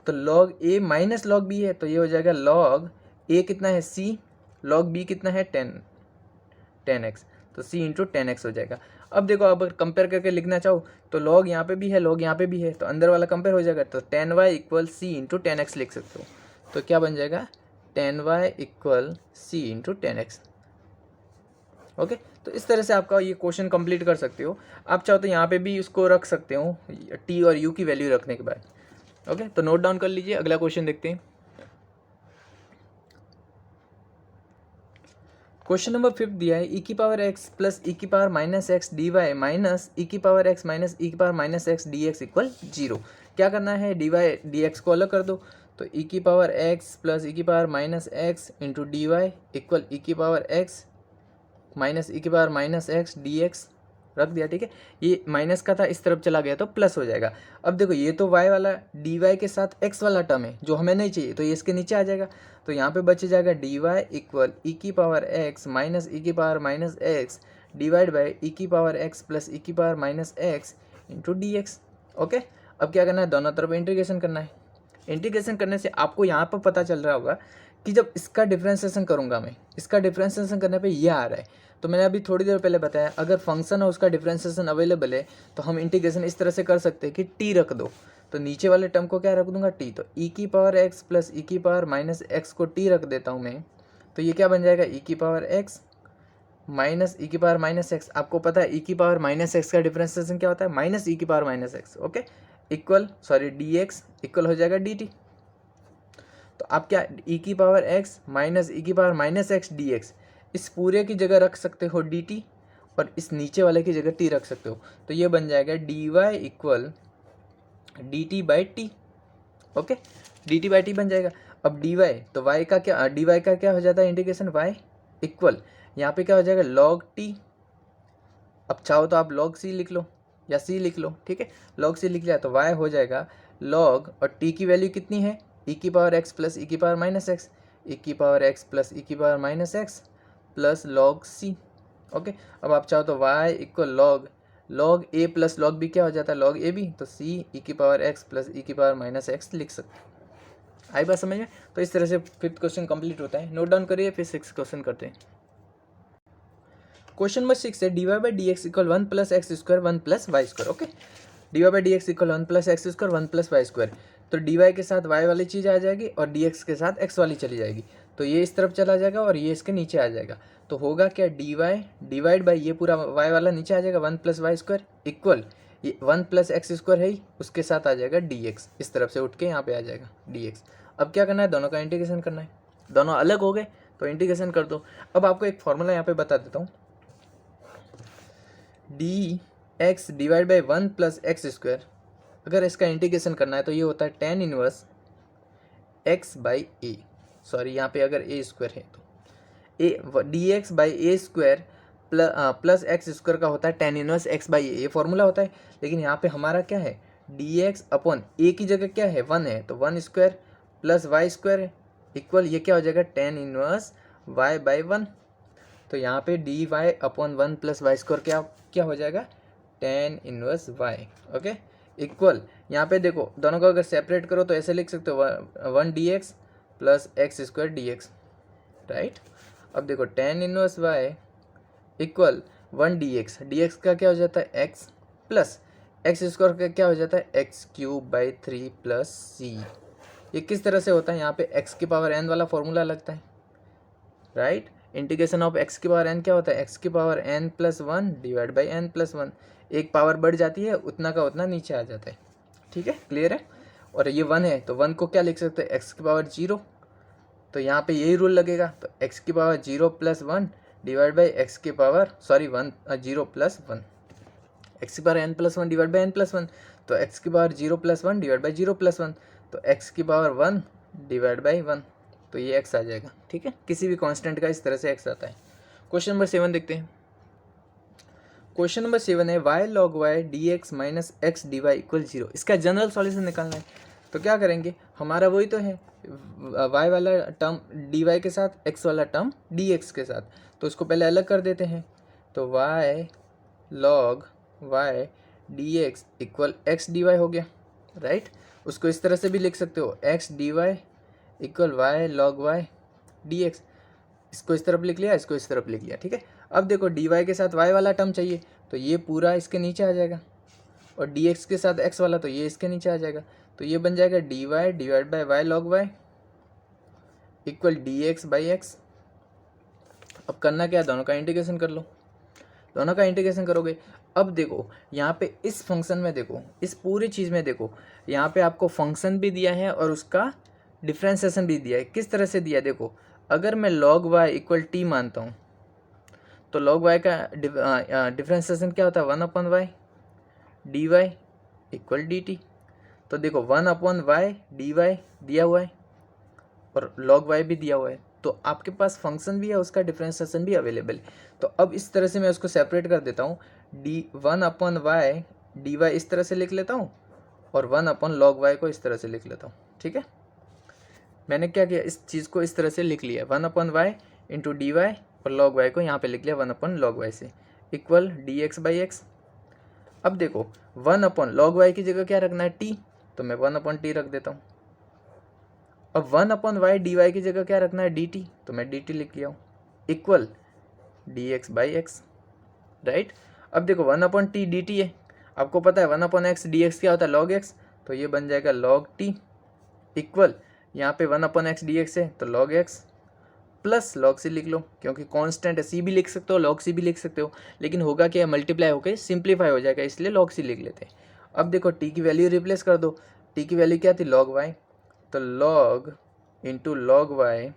तो log a minus log b है, तो ये हो जाएगा log a कितना है c, log b कितना है 10x, तो c इंटू 10x हो जाएगा। अब देखो, अब कंपेयर करके लिखना चाहो तो log यहाँ पे भी है, log यहाँ पे भी है, तो अंदर वाला कंपेयर हो जाएगा, तो 10y equal c into 10x लिख सकते हो। तो क्या बन जाएगा, 10y equal c into 10x। Okay, तो इस तरह से आपका ये क्वेश्चन कंप्लीट कर सकते हो। आप चाहो तो यहाँ पे भी उसको रख सकते हो, t और u की वैल्यू रखने के बाद। ओके, तो नोट डाउन कर लीजिए, अगला क्वेश्चन देखते हैं। क्वेश्चन नंबर 5 दिया है, e की पावर x प्लस e की power minus x d Y minus e की पावर x माइनस e की power minus x d x equal 0। क्या करना है, डी वाई डी एक्स को अलग कर दो, तो e की पावर x प्लस e की power minus x into d Y equal e की पावर x माइनस e की power minus x d x रख दिया, ठीक है। ये माइनस का था, इस तरफ चला गया तो प्लस हो जाएगा। अब देखो, ये तो y वाला डी वाई के साथ x वाला टर्म है जो हमें नहीं चाहिए, तो ये इसके नीचे आ जाएगा, तो यहाँ पे बच जाएगा डी वाई इक्वल ई की पावर x माइनस ई की power minus X divide by E की पावर x प्लस ई की power minus x into D x. Okay, अब क्या करना है, दोनों तरफ इंटीग्रेशन करना है। इंटीग्रेशन करने से आपको यहाँ पर पता चल रहा होगा कि जब इसका डिफ्रेंसिएशन करूँगा मैं, इसका डिफ्रेंसिएशन करने पे ये आ रहा है, तो मैंने अभी थोड़ी देर पहले बताया, अगर फंक्शन और उसका डिफ्रेंसिएशन अवेलेबल है तो हम इंटीग्रेशन इस तरह से कर सकते हैं कि टी रख दो, तो नीचे वाले टर्म को क्या रख दूंगा, टी, तो ई की पावर एक्स प्लस ई की पावर माइनस एक्स को टी रख देता हूँ मैं, तो ये क्या बन जाएगा, ई की पावर एक्स माइनस ई की पावर माइनस एक्स। आपको पता है ई की पावर माइनस एक्स का डिफ्रेंसिएशन क्या होता है, माइनस ई की power minus x. Okay, equal sorry d x equal हो जाएगा डी टी। तो आप क्या, ई की पावर एक्स माइनस ई की power minus x d x, इस पूरे की जगह रख सकते हो डी टी, और इस नीचे वाले की जगह टी रख सकते हो, तो ये बन जाएगा D Y equal D T by t. Okay, d T by t बन जाएगा। अब डी वाई, तो वाई का क्या, डी वाई का क्या हो जाता है इंटीग्रेशन, वाई इक्वल यहाँ पे क्या हो जाएगा लॉग टी। अब चाहो तो आप लॉग सी लिख लो या सी लिख लो, ठीक है। लॉग सी लिख लिया तो वाई हो जाएगा लॉग, और टी की वैल्यू कितनी है, ई की पावर एक्स प्लस ई की पावर माइनस एक्स, ई की पावर एक्स प्लस ई की power minus X plus log C. Okay, अब आप चाहो तो Y equal log, log A plus log B क्या हो जाता है, लॉग ए बी, तो सी ई की पावर एक्स प्लस ई की पावर माइनस एक्स लिख सकते हैं। आई बात समझ में। तो इस तरह से 5th क्वेश्चन कंप्लीट होता है। नोट डाउन करिए, फिर 6th क्वेश्चन करते हैं। क्वेश्चन नंबर 6 है, D Y by D x equal 1 plus x square 1 plus y square. Okay, d Y by D x equal 1 plus x square 1 plus y square, तो D y के साथ Y वाली चीज़ आ जाएगी और d x के साथ x वाली चली जाएगी, तो ये इस तरफ चला जाएगा और ये इसके नीचे आ जाएगा, तो होगा क्या, डी वाई डिवाइड बाई ये पूरा वाई वाला नीचे आ जाएगा 1 प्लस वाई स्क्वायर इक्वल ये 1 प्लस एक्स स्क्वायर है ही, उसके साथ आ जाएगा डी एक्स, इस तरफ से उठ के यहाँ पे आ जाएगा डी एक्स। अब क्या करना है, दोनों का इंटीग्रेशन करना है, दोनों अलग हो गए तो इंटीग्रेशन कर दो। अब आपको एक फॉर्मूला यहाँ पे बता देता हूँ, D X divide by 1 plus x square, अगर इसका इंटीग्रेशन करना है तो ये होता है tan inverse x by a, sorry यहाँ पे अगर ए स्क्वायर है तो A D x by A square plus x square का होता है tan इनवर्स एक्स बाई ए, ये फॉर्मूला होता है। लेकिन यहाँ पे हमारा क्या है, डी एक्स अपॉन ए की जगह क्या है 1 है, तो 1 स्क्वायर प्लस वाई स्क्वायर है इक्वल ये क्या हो जाएगा tan इनवर्स वाई बाई 1, तो यहाँ पे D y upon 1 plus y square क्या क्या हो जाएगा tan inverse y. Okay, equal यहाँ पे देखो दोनों को अगर सेपरेट करो तो ऐसे लिख सकते हो 1 d x plus x square d x, right. अब देखो tan inverse y equal 1 d x का क्या हो जाता है एक्स प्लस एक्स स्क्वायर का क्या हो जाता है एक्स क्यूब बाई 3 प्लस सी। ये किस तरह से होता है, यहाँ पे एक्स की पावर एन वाला फॉर्मूला लगता है, राइट। इंटीग्रेशन ऑफ एक्स की पावर एन क्या होता है, एक्स की power n plus 1 divide by n plus 1, एक पावर बढ़ जाती है उतना का उतना नीचे आ जाता है, ठीक है, क्लियर है। और ये 1 है तो 1 को क्या लिख सकते हैं, एक्स की पावर 0, तो यहाँ पे यही रूल लगेगा, तो एक्स की power 0 plus 1 divide by x की पावर 0 प्लस 1, एक्स की power n plus 1 divide by n plus 1, तो एक्स की power 0 plus 1 divide by 0 plus 1, तो x की पावर 1 डिवाइड बाई 1, तो ये x आ जाएगा। ठीक है, किसी भी कांस्टेंट का इस तरह से x आता है। क्वेश्चन नंबर 7 देखते हैं। क्वेश्चन नंबर 7 है y log y dx minus x d Y equal 0। इसका जनरल सॉल्यूशन निकालना है। तो क्या करेंगे, हमारा वही तो है y वाला टर्म dy के साथ, x वाला टर्म dx के साथ, तो उसको पहले अलग कर देते हैं। तो y log y dx equal x d y हो गया, राइट। उसको इस तरह से भी लिख सकते हो, x d Y equal y log y d x. इसको इस तरफ लिख लिया, इसको इस तरफ लिख लिया। ठीक है, अब देखो डी वाई के साथ वाई वाला टर्म चाहिए, तो ये पूरा इसके नीचे आ जाएगा, और डी एक्स के साथ एक्स वाला, तो ये इसके नीचे आ जाएगा। तो ये बन जाएगा D Y divide by y log y equal D x by x. अब करना क्या है, दोनों का इंटीग्रेशन कर लो। दोनों का इंटीग्रेशन करोगे, अब देखो यहाँ पे इस फंक्शन में देखो, इस पूरी चीज़ में देखो, यहाँ पे आपको फंक्शन भी दिया है और उसका डिफ्रेंसिएशन भी दिया है। किस तरह से दिया है देखो, अगर मैं log y इक्वल टी मानता हूँ तो log y का डिफ्रेंसिएशन क्या होता है, 1/y d Y equal D t. तो देखो 1/y डी वाई दिया हुआ है और log y भी दिया हुआ है, तो आपके पास फंक्शन भी है, उसका डिफ्रेंसिएशन भी अवेलेबल है। तो अब इस तरह से मैं उसको सेपरेट कर देता हूँ, d1/y डी वाई इस तरह से लिख लेता हूँ और 1/log y को इस तरह से लिख लेता हूँ। ठीक है, मैंने क्या किया, इस चीज़ को इस तरह से लिख लिया, 1/y इंटू डी वाई और log y को यहाँ पे लिख लिया 1/log y से equal D x by x. अब देखो 1/log y की जगह क्या रखना है, t, तो मैं 1/t रख देता हूँ। अब 1/y डी वाई की जगह क्या रखना है, dt, तो मैं dt लिख लिया हूँ equal D x by x, right. अब देखो 1/t dt है, आपको पता है 1/x dx क्या होता है, log x, तो ये बन जाएगा log t इक्वल, यहाँ पे 1/x dx है तो log x plus log c लिख लो, क्योंकि कांस्टेंट है, c भी लिख सकते हो log c भी लिख सकते हो, लेकिन होगा क्या, मल्टीप्लाई होकर सिंप्लीफाई हो जाएगा, इसलिए log c लिख लेते हैं। अब देखो t की वैल्यू रिप्लेस कर दो, t की वैल्यू क्या थी, log y, तो log इंटू log y,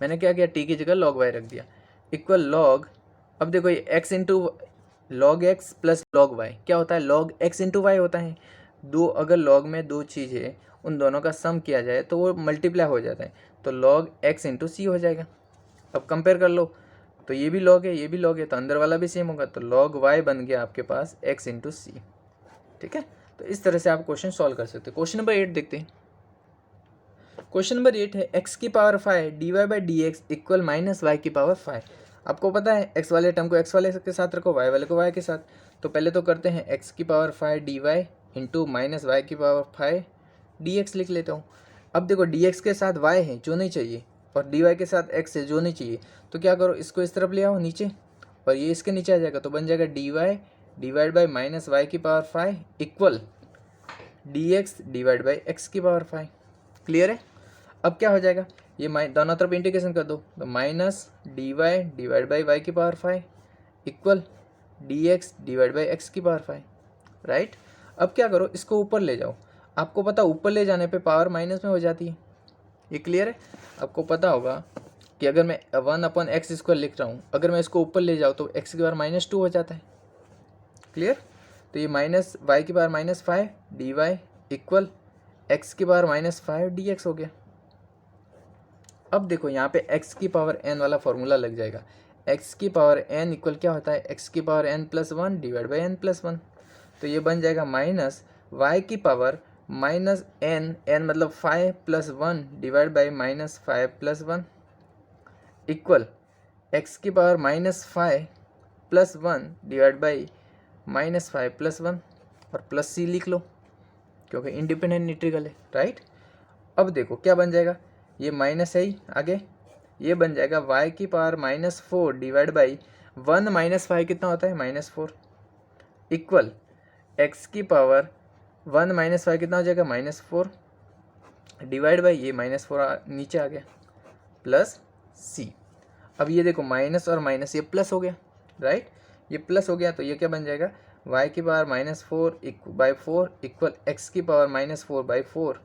मैंने क्या किया, t की जगह log y रख दिया इक्वल log, अब देखो ये x into log x plus log y क्या होता है, log x इंटू वाई होता है। दो अगर log में दो चीज़ है, उन दोनों का सम किया जाए तो वो मल्टीप्लाई हो जाता है, तो log x इंटू सी हो जाएगा। अब कंपेयर कर लो, तो ये भी log है, ये भी log है, तो अंदर वाला भी सेम होगा, तो log y बन गया आपके पास x इंटू सी। ठीक है, तो इस तरह से आप क्वेश्चन सॉल्व कर सकते हो। क्वेश्चन नंबर 8 देखते हैं। क्वेश्चन नंबर 8 है x की power 5 d Y by D x equal minus Y की पावर 5। आपको पता है x वाले टर्म को x वाले के साथ रखो, y वाले को y के साथ। तो पहले तो करते हैं x की power 5 d y into minus Y की पावर 5 डी एक्स लिख लेता हूँ। अब देखो dx के साथ y है जो नहीं चाहिए, और dy के साथ x है जो नहीं चाहिए, तो क्या करो, इसको इस तरफ ले आओ नीचे, और ये इसके नीचे आ जाएगा, तो बन जाएगा D Y divide by minus Y की power 5 equal D X divide by x की पावर 5। क्लियर है। अब क्या हो जाएगा, ये दोनों तरफ इंटीग्रेशन कर दो, तो minus D Y divide by Y की power 5 equal D X divide by x की पावर 5, राइट। अब क्या करो, इसको ऊपर ले जाओ, आपको पता ऊपर ले जाने पे पावर माइनस में हो जाती है, ये क्लियर है। आपको पता होगा कि अगर मैं 1/x² लिख रहा हूँ, अगर मैं इसको ऊपर ले जाऊँ तो x की पावर -2 हो जाता है, क्लियर। तो ये माइनस वाई की power -5 d Y equal x की पावर -5 डी एक्स हो गया। अब देखो यहाँ पे x की पावर n वाला फॉर्मूला लग जाएगा, x की पावर n इक्वल क्या होता है, x की power n+1 divide by n+1, तो ये बन जाएगा माइनस y की पावर माइनस n मतलब 5 + 1 डिवाइड बाई -5 + 1 इक्वल x की पावर -5 + 1 डिवाइड बाई -5 + 1 और प्लस c लिख लो, क्योंकि इंडिपेंडेंट इंटीग्रल है, राइट। अब देखो क्या बन जाएगा, ये माइनस है ही आगे, ये बन जाएगा y की पावर -4 डिवाइड बाई 1 - 5 कितना होता है, -4 इक्वल x की पावर 1 - 5 कितना हो जाएगा, -4 डिवाइड बाई ये -4 नीचे आ गया प्लस c। अब ये देखो माइनस और माइनस ये प्लस हो गया, राइट, ये प्लस हो गया, तो ये क्या बन जाएगा, y की पावर -4/4 इक्वल x की पावर -4/4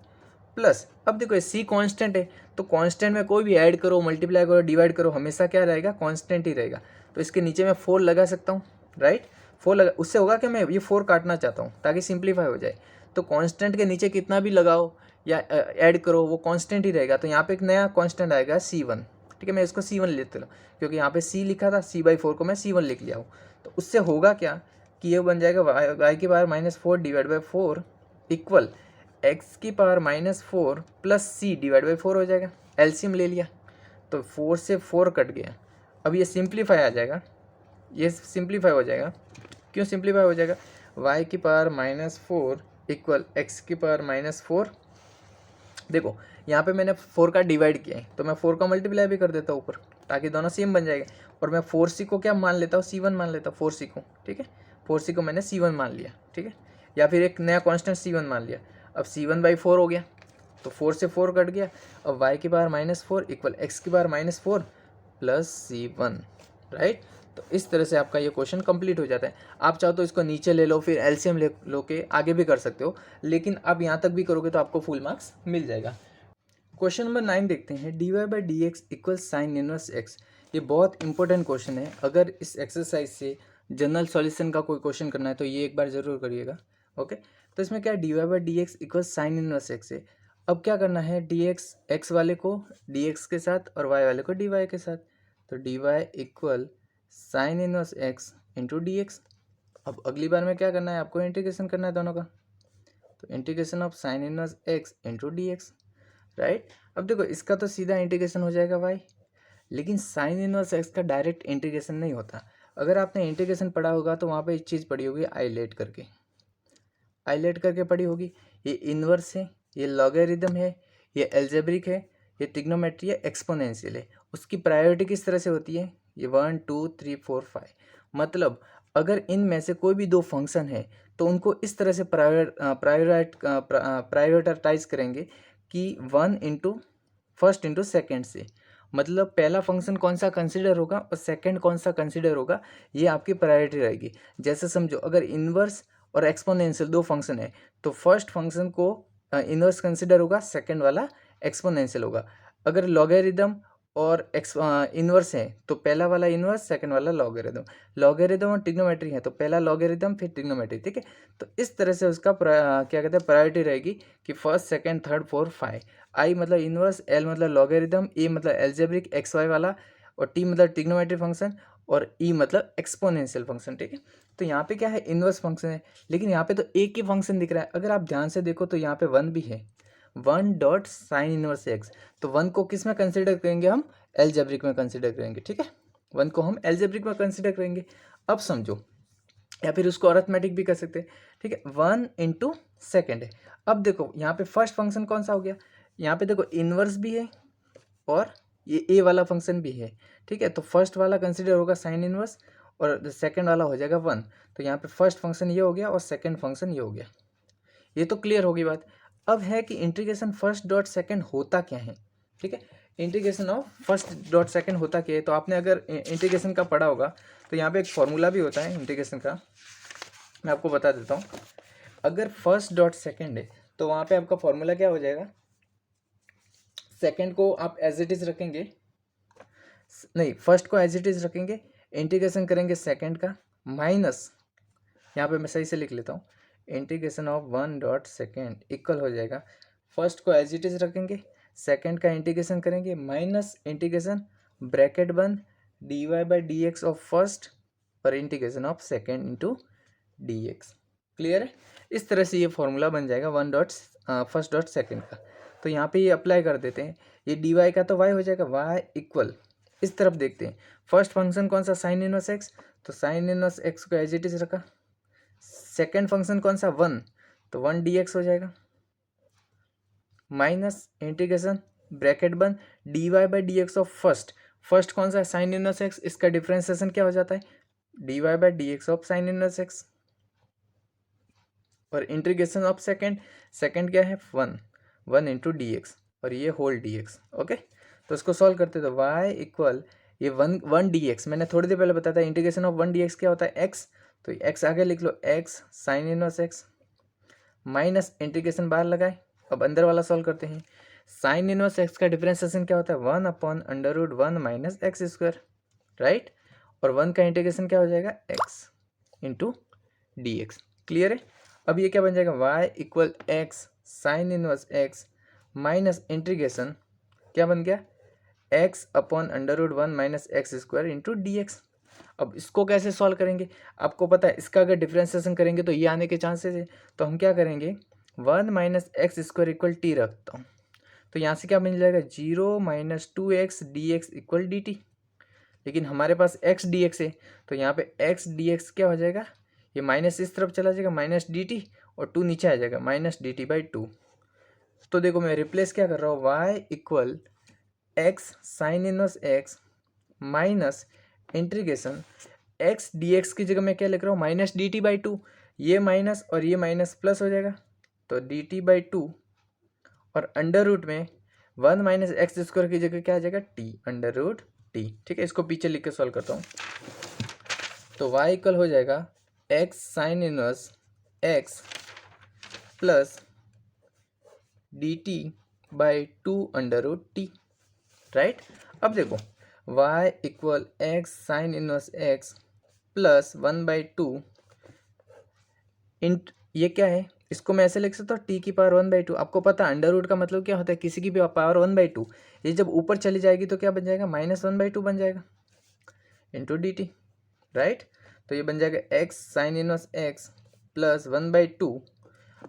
प्लस, अब देखो c कांस्टेंट है, तो कांस्टेंट में कोई भी ऐड करो, मल्टीप्लाई करो, डिवाइड करो, हमेशा क्या रहेगा, कांस्टेंट ही रहेगा। तो इसके नीचे मैं 4 लगा सकता हूँ, राइट, 4 लगा, उससे होगा कि मैं ये 4 काटना चाहता हूँ ताकि सिंप्लीफाई हो जाए, तो कांस्टेंट के नीचे कितना भी लगाओ या ऐड करो वो कांस्टेंट ही रहेगा। तो यहाँ पे एक नया कांस्टेंट आएगा C1, ठीक है। मैं इसको C1 लेते हूँ क्योंकि यहाँ पे C लिखा था, C/4 को मैं C1 लिख लिया हूँ। तो उससे होगा क्या कि ये बन जाएगा y की power -4 divide by 4 equal x की power -4 plus C divide by 4 हो जाएगा। एलसीएम ले लिया तो 4 से 4 कट गया। अब ये सिंप्लीफाई आ जाएगा, ये सिंप्लीफाई हो जाएगा। क्यों सिंप्लीफाई हो जाएगा? y की पावर -4 इक्वल x की पावर -4। देखो यहाँ पे मैंने 4 का डिवाइड किया है तो मैं 4 का मल्टीप्लाई भी कर देता हूँ ऊपर, ताकि दोनों सेम बन जाएगा। और मैं 4c को क्या मान लेता हूँ, C1 मान लेता हूँ 4c को, ठीक है। 4c को मैंने C1 मान लिया, ठीक है। या फिर एक नया कांस्टेंट C1 मान लिया। अब C1/4 हो गया तो 4 से 4 कट गया। अब y की पावर -4 इक्वल x की पावर -4 प्लस C1, राइट। तो इस तरह से आपका ये क्वेश्चन कंप्लीट हो जाता है। आप चाहो तो इसको नीचे ले लो, फिर एलसीएम ले लो के आगे भी कर सकते हो, लेकिन आप यहाँ तक भी करोगे तो आपको फुल मार्क्स मिल जाएगा। क्वेश्चन नंबर 9 देखते हैं। dy/dx equal sine inverse x। ये बहुत इंपॉर्टेंट क्वेश्चन है। अगर इस एक्सरसाइज से जनरल सॉल्यूशन का कोई क्वेश्चन करना है तो ये एक बार ज़रूर करिएगा, ओके। तो इसमें क्या dy/dx equal sine inverse x है। अब क्या करना है, dx x वाले को dx के साथ और y वाले को dy के साथ। तो dy equal sine inverse x into D x. अब अगली बार में क्या करना है, आपको इंटीग्रेशन करना है दोनों का। तो integration of sine inverse x into D x, right. अब देखो इसका तो सीधा इंटीग्रेशन हो जाएगा y, लेकिन साइन इनवर्स x का डायरेक्ट इंटीग्रेशन नहीं होता। अगर आपने इंटीग्रेशन पढ़ा होगा तो वहाँ पे एक चीज़ पढ़ी होगी आइलेट करके पढ़ी होगी। ये इनवर्स है, ये लॉगरिदम है, ये एल्जेब्रिक है, ये ट्रिग्नोमेट्री है, एक्सपोनेंशियल है। उसकी प्रायोरिटी किस तरह से होती है, ये 1 2 3 4 5। मतलब अगर इनमें से कोई भी दो फंक्शन है तो उनको इस तरह से प्रायोरिटाइज करेंगे कि 1 इंटू फर्स्ट इंटू सेकेंड से। मतलब पहला फंक्शन कौन सा कंसिडर होगा और सेकंड कौन सा कंसिडर होगा, ये आपकी प्रायोरिटी रहेगी। जैसे समझो अगर इन्वर्स और एक्सपोनेंशियल दो फंक्शन है तो फर्स्ट फंक्शन को इन्वर्स कंसिडर होगा, सेकंड वाला एक्सपोनेंशियल होगा। अगर लॉगरिदम और इन्वर्स है तो पहला वाला इन्वर्स, सेकंड वाला लॉगरिदम और ट्रिग्नोमेट्री है तो पहला लॉगरिदम फिर ट्रिग्नोमेट्री, ठीक है। तो इस तरह से उसका क्या कहते हैं प्रायोरिटी रहेगी कि फर्स्ट सेकंड थर्ड फोर्थ 5। आई मतलब इन्वर्स, एल मतलब लॉगरिदम, ए मतलब एल्जेब्रिक एक्स वाई वाला, और टी मतलब ट्रिग्नोमेट्री फंक्शन, और ई मतलब एक्सपोनेंशियल फंक्शन, ठीक है। तो यहाँ पे क्या है, इन्वर्स फंक्शन है, लेकिन यहाँ पे तो एक ही फंक्शन दिख रहा है। अगर आप ध्यान से देखो तो यहाँ पे 1 भी है, 1 डॉट साइन इनवर्स एक्स। तो 1 को किस में कंसिडर करेंगे, हम एल्जेब्रिक में कंसिडर करेंगे, ठीक है। 1 को हम एल्जेब्रिक में कंसिडर करेंगे। अब समझो, या फिर उसको अरिथमेटिक भी कर सकते हैं, ठीक है। 1 इंटू सेकेंड है। अब देखो यहाँ पे फर्स्ट फंक्शन कौन सा हो गया, यहाँ पे देखो इन्वर्स भी है और ये ए वाला फंक्शन भी है, ठीक है। तो फर्स्ट वाला कंसिडर होगा साइन इनवर्स और सेकंड वाला हो जाएगा 1। तो यहाँ पे फर्स्ट फंक्शन ये हो गया और सेकंड फंक्शन ये हो गया। ये तो क्लियर होगी बात। अब है कि इंटीग्रेशन फर्स्ट डॉट सेकंड होता क्या है, ठीक है। Integration of first dot second होता क्या है, तो आपने अगर इंटीग्रेशन का पढ़ा होगा तो यहाँ पे एक फॉर्मूला भी होता है इंटीग्रेशन का, मैं आपको बता देता हूँ। अगर फर्स्ट डॉट सेकंड है तो वहाँ पे आपका फॉर्मूला क्या हो जाएगा, सेकंड को आप एज इट इज रखेंगे, नहीं फर्स्ट को एज इट इज रखेंगे, इंटीग्रेशन करेंगे सेकंड का माइनस, यहाँ पे मैं सही से लिख लेता हूँ, integration of 1 dot second equal हो जाएगा, फर्स्ट को एज इट इज रखेंगे, सेकंड का इंटीग्रेशन करेंगे माइनस इंटीग्रेशन ब्रैकेट बंद dy/dx ऑफ फर्स्ट और integration of second into dx। Clear है। इस तरह से ये फॉर्मूला बन जाएगा 1 डॉट फर्स्ट डॉट सेकेंड का। तो यहाँ पे ये अप्लाई कर देते हैं, ये dy का तो y हो जाएगा, y इक्वल इस तरफ देखते हैं, फर्स्ट फंक्शन कौन सा साइन इनवर्स एक्स, तो साइन इनवर्स एक्स को एज इट इज रखा। सेकेंड फंक्शन कौन सा 1, तो 1 dx हो जाएगा माइनस इंटीग्रेशन ब्रैकेट बंद dy/dx ऑफ फर्स्ट कौन सा है साइन इनवर्स एक्स, इसका डिफरेंशिएशन क्या हो जाता है dy/dx of sine inverse x, और इंटीग्रेशन ऑफ सेकंड क्या है 1 इंटू dx और ये होल dx, ओके। तो इसको सॉल्व करते तो y इक्वल ये 1 dx, मैंने थोड़ी देर पहले बताया था इंटीग्रेशन ऑफ 1 dx क्या होता है x, तो x आगे लिख लो x sine inverse x minus integration बाहर लगाए। अब अंदर वाला सॉल्व करते हैं, साइन इनवर्स x का डिफरेंशिएशन क्या होता है 1/√1 माइनस एक्स स्क्वायर, राइट। और 1 का इंटीग्रेशन क्या हो जाएगा x into D x. Clear है। अब ये क्या बन जाएगा, y equal x sine inverse x minus integration क्या बन गया, x upon under root 1 minus x square into D x. अब इसको कैसे सॉल्व करेंगे, आपको पता है इसका अगर डिफ्रेंसिएशन करेंगे तो ये आने के चांसेस है, तो हम क्या करेंगे 1 minus x square equal T रखता हूँ, तो यहाँ से क्या बन जाएगा 0 minus 2x D x equal D T. लेकिन हमारे पास x डी एक्स है, तो यहाँ पे x डी एक्स क्या हो जाएगा, ये माइनस इस तरफ चला जाएगा माइनस डी टी, और 2 नीचे आ जाएगा माइनस डी टी बाई 2। तो देखो मैं रिप्लेस क्या कर रहा हूँ, y equal x sine inverse x minus integration x d x की जगह मैं क्या लिख रहा हूँ माइनस डी टी बाई 2, ये माइनस और ये माइनस प्लस हो जाएगा, तो डी टी बाई 2 और अंडर रूट में 1 माइनस एक्स स्क्वायर की जगह क्या आ जाएगा टी अंडर रूट टी। ठीक है, इसको पीछे लिख के सॉल्व करता हूँ, तो y इक्वल हो जाएगा x sine inverse x plus d T by 2 under root t, right. अब देखो y equal x sine inverse x plus 1/2 int, ये क्या है, इसको मैं ऐसे लिख सकता हूँ टी की पावर 1/2। आपको पता है अंडर रूट का मतलब क्या होता है, किसी की भी पावर 1/2, ये जब ऊपर चली जाएगी तो क्या बन जाएगा -1/2 बन जाएगा इंटू डी टी, राइट। तो ये बन जाएगा x sine inverse x plus 1/2।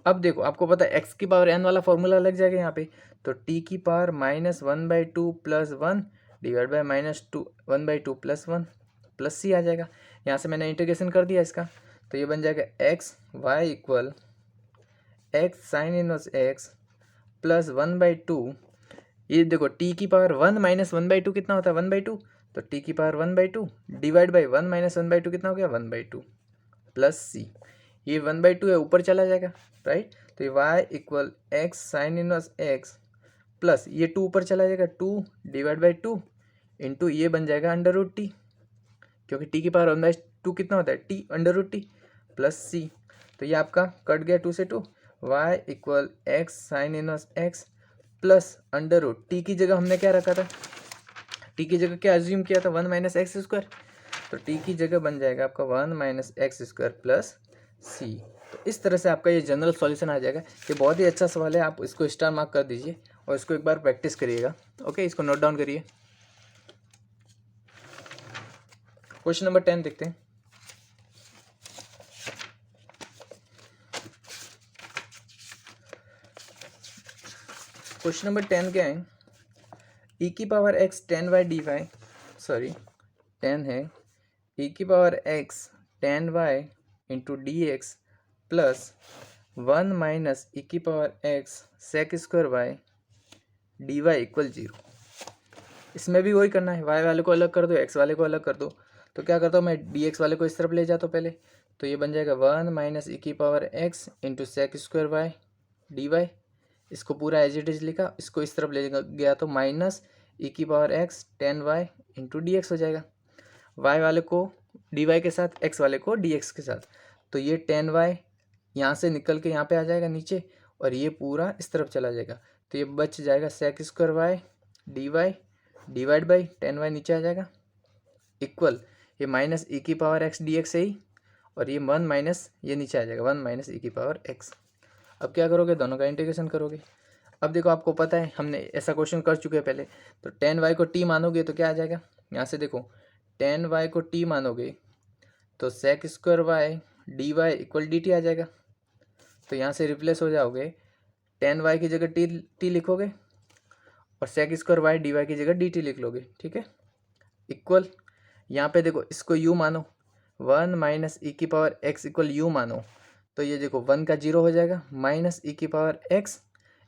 अब देखो आपको पता है एक्स की पावर n वाला फॉर्मूला लग जाएगा यहाँ पे, तो टी की power -1/2 plus 1 divide by -1/2 plus 1 plus C आ जाएगा। यहाँ से मैंने इंटीग्रेशन कर दिया इसका, तो ये बन जाएगा x y equal x sine inverse x plus 1/2, ये देखो टी की पावर 1 माइनस 1/2 कितना होता है 1/2, तो टी की पावर 1/2 डिवाइड बाई 1 माइनस 1/2 कितना हो गया 1/2 प्लस सी, ये 1/2 है ऊपर चला जाएगा, राइट। तो ये y equal x sine inverse x plus ये 2 ऊपर चला जाएगा 2 डिवाइड बाई 2 इंटू ये बन जाएगा अंडर रूट टी, क्योंकि टी की पावर 1/2 कितना होता है T under root T plus C, तो ये आपका कट गया 2 से 2, y equal x sine inverse x plus under root T की जगह हमने क्या रखा था, टी की जगह क्या एज्यूम किया था 1 माइनस एक्स स्क्वायर, तो टी की जगह बन जाएगा आपका 1 minus x square plus C. तो इस तरह से आपका ये जनरल सॉल्यूशन आ जाएगा। ये बहुत ही अच्छा सवाल है, आप इसको स्टार मार्क कर दीजिए और इसको एक बार प्रैक्टिस करिएगा। ओके, इसको नोट डाउन करिए। क्वेश्चन नंबर 10 देखते हैं। क्वेश्चन नंबर 10 क्या है, e की power x 10y dy, sorry 10 है, e की power x 10y into D x plus 1 minus ई की power X sec square Y D Y equal 0। इसमें भी वही करना है, y वाले को अलग कर दो, x वाले को अलग कर दो। तो क्या करता हूँ मैं, डी एक्स वाले को इस तरफ ले जाता हूँ पहले, तो ये बन जाएगा 1 माइनस ई की power x into sec square Y D y, इसको पूरा एज इट इज लिखा, इसको इस तरफ ले गया तो माइनस ई की power x 10y into D x हो जाएगा, y वाले को डी वाई के साथ, x वाले को डी एक्स के साथ, तो ये 10y यहाँ से निकल के यहाँ पे आ जाएगा नीचे, और ये पूरा इस तरफ चला जाएगा, तो ये बच जाएगा sec square Y D Y divide by 10y नीचे आ जाएगा इक्वल ये माइनस ई की पावर एक्स डी एक्स है ही, और ये 1 माइनस ये नीचे आ जाएगा 1 माइनस ई की पावर एक्स। अब क्या करोगे, दोनों का इंटीग्रेशन करोगे। अब देखो आपको पता है हमने ऐसा क्वेश्चन कर चुके हैं पहले, तो 10y को t मानोगे तो क्या आ जाएगा, यहाँ से देखो 10y को t मानोगे तो sec square Y D Y equal D T आ जाएगा, तो यहाँ से रिप्लेस हो जाओगे 10y की जगह t लिखोगे और sec square Y D y की जगह डी टी लिख लोगे, ठीक है। इक्वल यहाँ पे देखो इसको u मानो, 1 माइनस ई की पावर x इक्वल u मानो, तो ये देखो 1 का 0 हो जाएगा, माइनस ई की पावर x,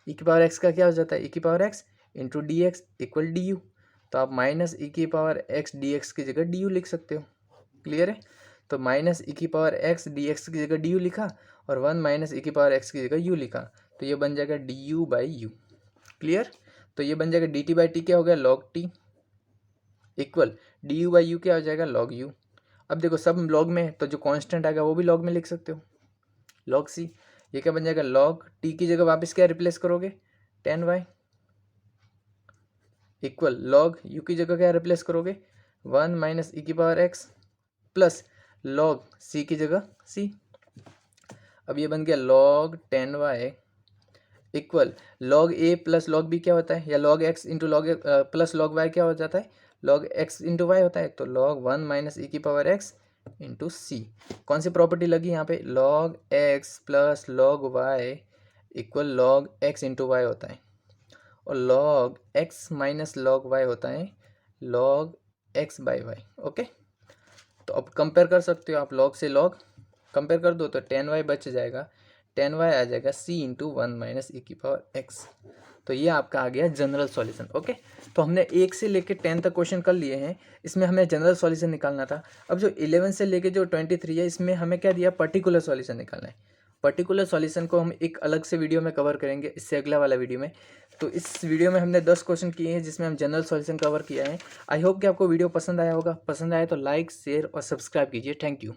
ई की पावर x का क्या हो जाता है ई की power x into D x equal D you, तो आप माइनस ई की पावर x डी एक्स की जगह डी यू लिख सकते हो। क्लियर है, तो माइनस ई की पावर x डी एक्स की जगह डी यू लिखा और 1 माइनस ई की पावर x की जगह u लिखा, तो ये बन जाएगा D U by you. Clear, तो ये बन जाएगा डी टी बाई टी क्या हो गया log T equal D U by you क्या हो जाएगा लॉग यू। अब देखो सब लॉग में है, तो जो कांस्टेंट आएगा वो भी लॉग में लिख सकते हो, लॉग सी। ये क्या बन जाएगा लॉग टी की जगह वापस क्या रिप्लेस करोगे 10y इक्वल लॉग यू की जगह क्या रिप्लेस करोगे 1 माइनस ई की पावर x प्लस लॉग सी की जगह सी। अब ये बन गया log 10y equal log a plus log b क्या होता है, या log x into log plus log y क्या हो जाता है, log x इंटू वाई होता है, तो log 1 माइनस e की पावर x इंटू सी। कौन सी प्रॉपर्टी लगी यहाँ पे, log x plus log y equal log x into y होता है, और log x minus log y होता है log x by y. Okay, तो अब कंपेयर कर सकते हो आप, log से log कंपेयर कर दो तो 10y बच जाएगा, 10y आ जाएगा c इंटू 1 माइनस ई की पावर x। तो ये आपका आ गया जनरल सॉल्यूशन। ओके, तो हमने 1 से लेके 10 तक क्वेश्चन कर लिए हैं, इसमें हमें जनरल सॉल्यूशन निकालना था। अब जो 11 से लेके जो 23 है, इसमें हमें क्या दिया, पर्टिकुलर सॉल्यूशन निकालना है। पर्टिकुलर सॉल्यूशन को हम एक अलग से वीडियो में कवर करेंगे, इससे अगला वाला वीडियो में। तो इस वीडियो में हमने 10 क्वेश्चन किए हैं जिसमें हम जनरल सॉल्यूशन कवर किया है। आई होप कि आपको वीडियो पसंद आया होगा। पसंद आया तो लाइक, शेयर और सब्सक्राइब कीजिए। Thank you.